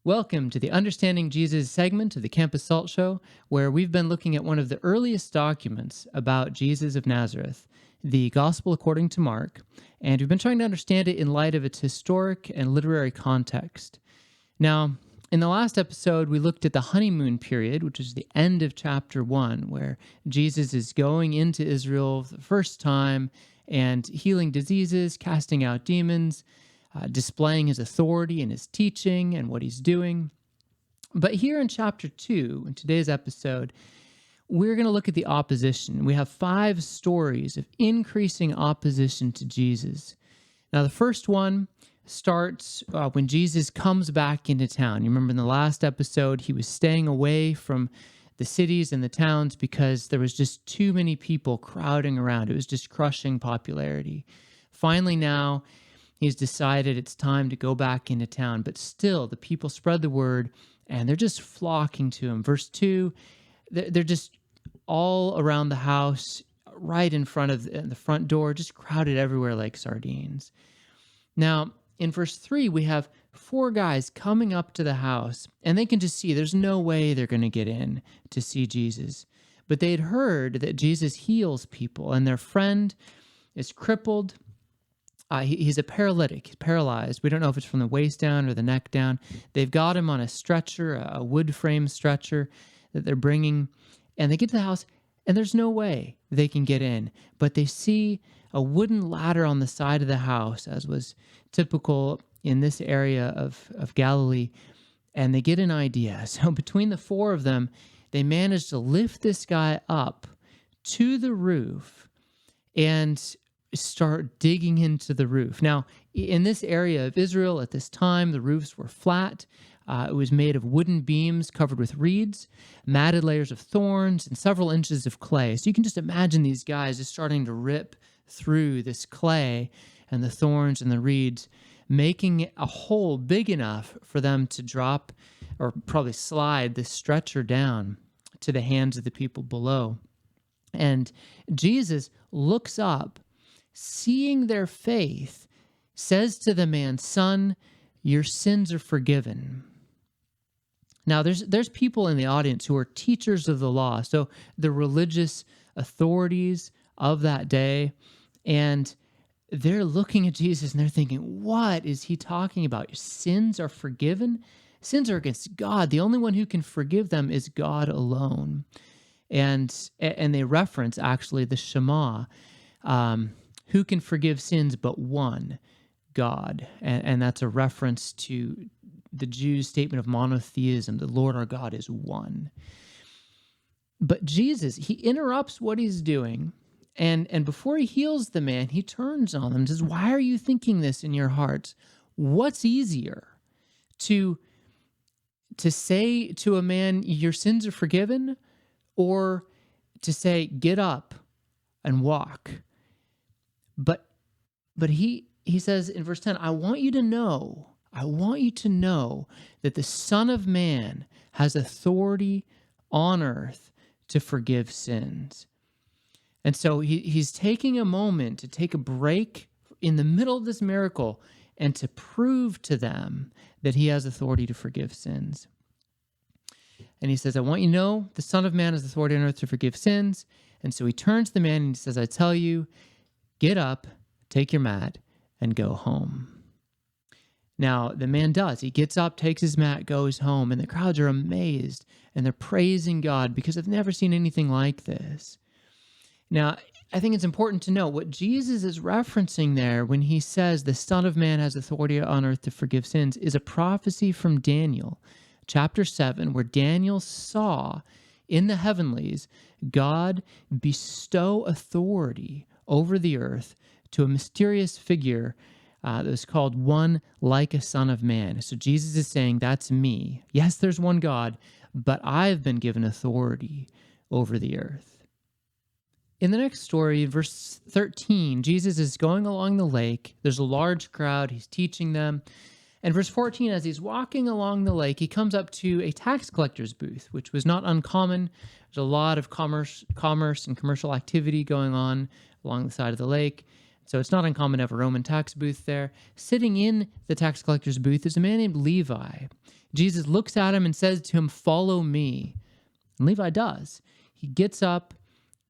Welcome to the Understanding Jesus segment of the Campus Salt Show, where we've been looking at one of the earliest documents about Jesus of Nazareth, the Gospel according to Mark, and we've been trying to understand it in light of its historic and literary context. Now, in the last episode, we looked at the honeymoon period, which is the end of chapter 1, where Jesus is going into Israel for the first time and healing diseases, casting out demons, displaying his authority and his teaching and what he's doing. But here in chapter 2, in today's episode, we're going to look at the opposition. We have 5 stories of increasing opposition to Jesus. Now, the first one starts when Jesus comes back into town. You remember in the last episode, he was staying away from the cities and the towns because there was just too many people crowding around. It was just crushing popularity. Finally now, he's decided it's time to go back into town, but still the people spread the word and they're just flocking to him. Verse 2, they're just all around the house, right in front of the front door, just crowded everywhere like sardines. Now, in verse 3, we have 4 guys coming up to the house, and they can just see there's no way they're going to get in to see Jesus. But they'd heard that Jesus heals people, and their friend is crippled. He's a paralytic, he's paralyzed. We don't know if it's from the waist down or the neck down. They've got him on a stretcher, a wood frame stretcher that they're bringing, and they get to the house, and there's no way they can get in. But they see a wooden ladder on the side of the house, as was typical in this area of Galilee, and they get an idea. So between the 4 of them, they manage to lift this guy up to the roof and start digging into the roof. Now, in this area of Israel at this time, the roofs were flat. It was made of wooden beams covered with reeds, matted layers of thorns, and several inches of clay. So you can just imagine these guys just starting to rip through this clay and the thorns and the reeds, making a hole big enough for them to drop or probably slide this stretcher down to the hands of the people below. And Jesus looks up, seeing their faith, says to the man, "Son, your sins are forgiven." Now, there's people in the audience who are teachers of the law, so the religious authorities of that day, and they're looking at Jesus and they're thinking, what is he talking about? Your sins are forgiven? Sins are against God. The only one who can forgive them is God alone. And they reference actually the Shema, who can forgive sins but one, God. And that's a reference to the Jews' statement of monotheism, the Lord our God is one. But Jesus, he interrupts what he's doing, and before he heals the man, he turns on them and says, "Why are you thinking this in your hearts? What's easier, to say to a man, your sins are forgiven, or to say, get up and walk?" But he says in verse 10, I want you to know that the Son of Man has authority on earth to forgive sins. And so he's taking a moment to take a break in the middle of this miracle and to prove to them that he has authority to forgive sins. And he says, I want you to know the Son of Man has authority on earth to forgive sins. And so he turns to the man and he says, I tell you, get up, take your mat, and go home. Now, the man does. He gets up, takes his mat, goes home, and the crowds are amazed, and they're praising God because they've never seen anything like this. Now, I think it's important to know what Jesus is referencing there when he says the Son of Man has authority on earth to forgive sins is a prophecy from Daniel, chapter 7, where Daniel saw in the heavenlies God bestow authority over the earth to a mysterious figure that was called one like a Son of Man. So Jesus is saying, that's me. Yes, there's one God, but I've been given authority over the earth. In the next story, verse 13, Jesus is going along the lake. There's a large crowd. He's teaching them. And verse 14, as he's walking along the lake, he comes up to a tax collector's booth, which was not uncommon. There's a lot of commerce and commercial activity going on along the side of the lake. So it's not uncommon to have a Roman tax booth there. Sitting in the tax collector's booth is a man named Levi. Jesus looks at him and says to him, "Follow me." And Levi does. He gets up,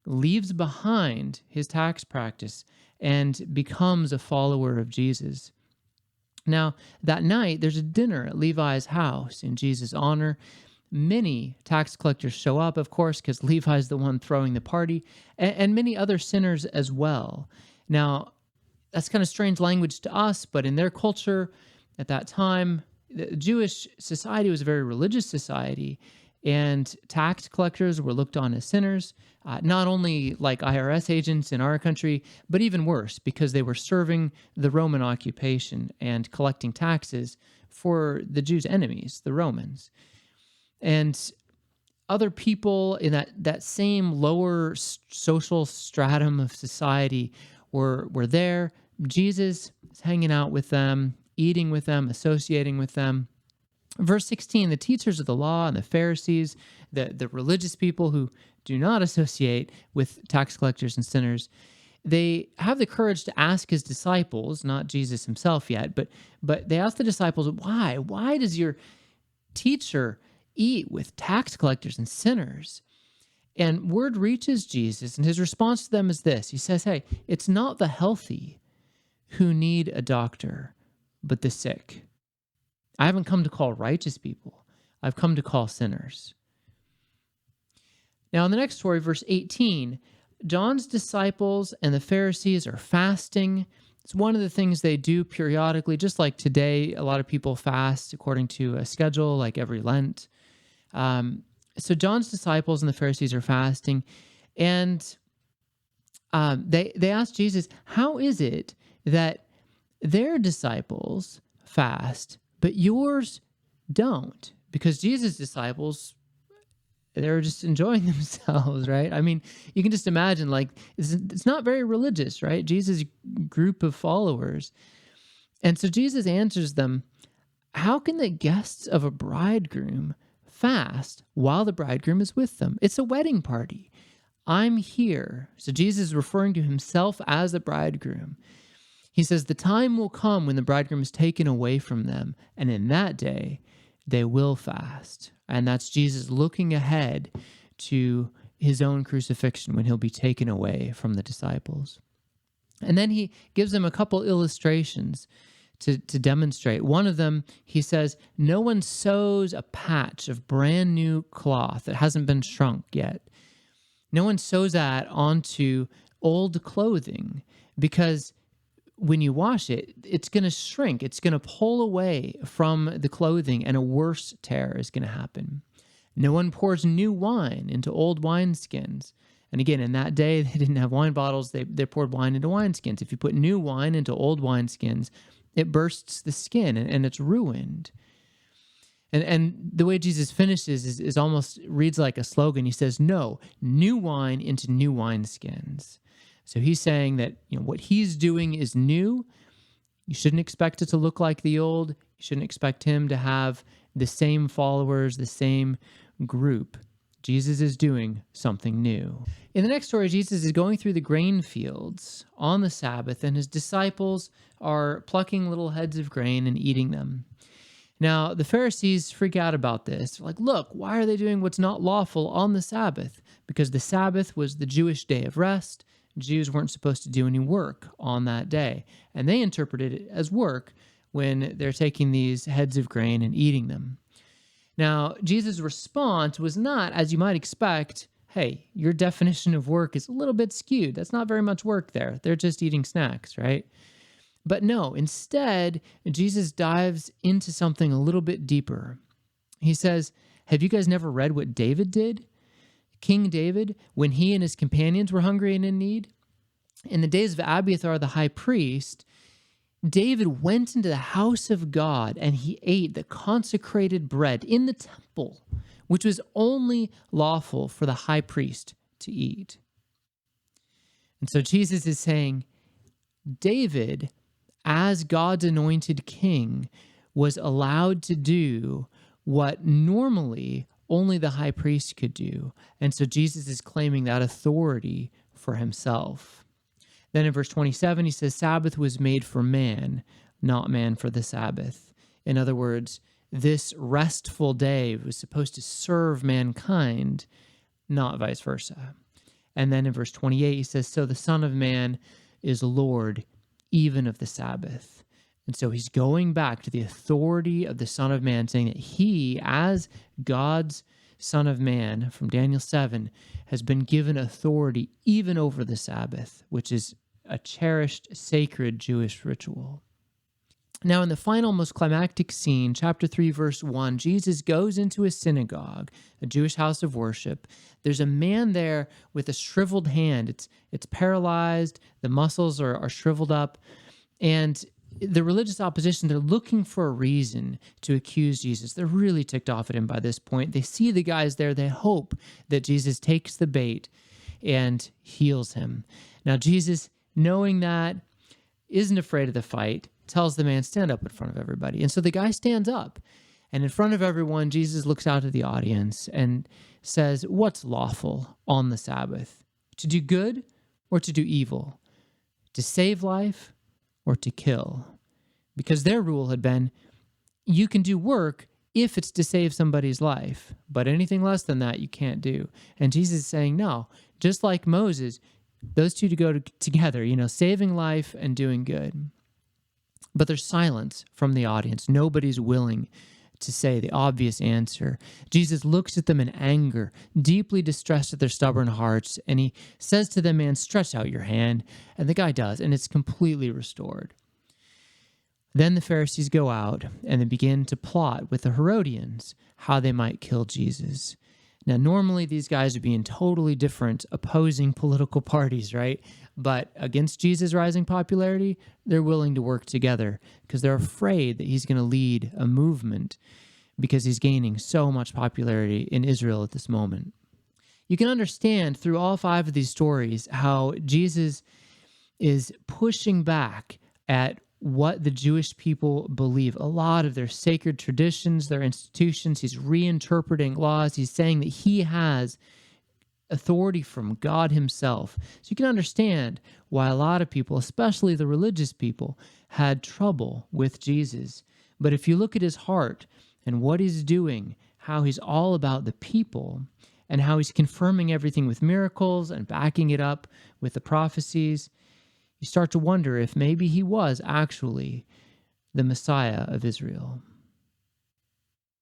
leaves behind his tax practice, and becomes a follower of Jesus. Now, that night, there's a dinner at Levi's house in Jesus' honor. Many tax collectors show up, of course, because Levi's the one throwing the party, and many other sinners as well. Now, that's kind of strange language to us, but in their culture at that time, the Jewish society was a very religious society, and tax collectors were looked on as sinners, not only like IRS agents in our country, but even worse, because they were serving the Roman occupation and collecting taxes for the Jews' enemies, the Romans. And other people in that same lower social stratum of society were there. Jesus is hanging out with them, eating with them, associating with them. Verse 16, the teachers of the law and the Pharisees, the religious people who do not associate with tax collectors and sinners, they have the courage to ask his disciples, not Jesus himself yet, but they ask the disciples, why? Why does your teacher eat with tax collectors and sinners? And word reaches Jesus, and his response to them is this. He says, hey, it's not the healthy who need a doctor, but the sick. I haven't come to call righteous people. I've come to call sinners. Now, in the next story, verse 18, John's disciples and the Pharisees are fasting. It's one of the things they do periodically, just like today, a lot of people fast according to a schedule, like every Lent. So John's disciples and the Pharisees are fasting, and they ask Jesus, how is it that their disciples fast, but yours don't? Because Jesus' disciples, they're just enjoying themselves, right? I mean, you can just imagine, like, it's not very religious, right? Jesus' group of followers. And so Jesus answers them, how can the guests of a bridegroom fast while the bridegroom is with them? It's a wedding party. I'm here. So Jesus is referring to himself as the bridegroom. He says, the time will come when the bridegroom is taken away from them, and in that day, they will fast. And that's Jesus looking ahead to his own crucifixion when he'll be taken away from the disciples. And then he gives them a couple illustrations to demonstrate. One of them, he says, no one sews a patch of brand new cloth that hasn't been shrunk yet. No one sews that onto old clothing, because when you wash it, it's going to shrink. It's going to pull away from the clothing, and a worse tear is going to happen. No one pours new wine into old wineskins. And again, in that day, they didn't have wine bottles. They poured wine into wineskins. If you put new wine into old wineskins, it bursts the skin and it's ruined. And the way Jesus finishes is almost reads like a slogan. He says, no, new wine into new wineskins. So he's saying that, what he's doing is new. You shouldn't expect it to look like the old. You shouldn't expect him to have the same followers, the same group. Jesus is doing something new. In the next story, Jesus is going through the grain fields on the Sabbath, and his disciples are plucking little heads of grain and eating them. Now, the Pharisees freak out about this. They're like, look, why are they doing what's not lawful on the Sabbath? Because the Sabbath was the Jewish day of rest. Jews weren't supposed to do any work on that day. And they interpreted it as work when they're taking these heads of grain and eating them. Now, Jesus' response was not, as you might expect, hey, your definition of work is a little bit skewed. That's not very much work there. They're just eating snacks, right? But no, instead, Jesus dives into something a little bit deeper. He says, have you guys never read what David did? King David, when he and his companions were hungry and in need? In the days of Abiathar the high priest, David went into the house of God and he ate the consecrated bread in the temple, which was only lawful for the high priest to eat. And so Jesus is saying, David, as God's anointed king, was allowed to do what normally only the high priest could do. And so Jesus is claiming that authority for himself. Then in verse 27, he says, Sabbath was made for man, not man for the Sabbath. In other words, this restful day was supposed to serve mankind, not vice versa. And then in verse 28, he says, "So the Son of Man is Lord even of the Sabbath." And so he's going back to the authority of the Son of Man, saying that he, as God's Son of Man from Daniel 7, has been given authority even over the Sabbath, which is a cherished, sacred Jewish ritual. Now, in the final, most climactic scene, chapter 3, verse 1, Jesus goes into a synagogue, a Jewish house of worship. There's a man there with a shriveled hand. It's paralyzed. The muscles are shriveled up. And the religious opposition, they're looking for a reason to accuse Jesus. They're really ticked off at him by this point. They see the guys there. They hope that Jesus takes the bait and heals him. Now, Jesus, knowing that, isn't afraid of the fight, tells the man, "Stand up in front of everybody." And so the guy stands up. And in front of everyone, Jesus looks out at the audience and says, "What's lawful on the Sabbath? To do good or to do evil? To save life or to kill?" Because their rule had been, you can do work if it's to save somebody's life, but anything less than that you can't do. And Jesus is saying, no, just like Moses, those two to go together, saving life and doing good. But there's silence from the audience. Nobody's willing to say the obvious answer. Jesus looks at them in anger, deeply distressed at their stubborn hearts, and he says to the man, "Stretch out your hand." And the guy does, and it's completely restored. Then the Pharisees go out and they begin to plot with the Herodians how they might kill Jesus. Now, normally these guys would be in totally different opposing political parties, right? But against Jesus' rising popularity, they're willing to work together because they're afraid that he's going to lead a movement because he's gaining so much popularity in Israel at this moment. You can understand through all 5 of these stories how Jesus is pushing back at what the Jewish people believe, a lot of their sacred traditions, their institutions. He's reinterpreting laws. He's saying that he has authority from God himself. So you can understand why a lot of people, especially the religious people, had trouble with Jesus. But if you look at his heart and what he's doing, how he's all about the people, and how he's confirming everything with miracles and backing it up with the prophecies, you start to wonder if maybe he was actually the Messiah of Israel.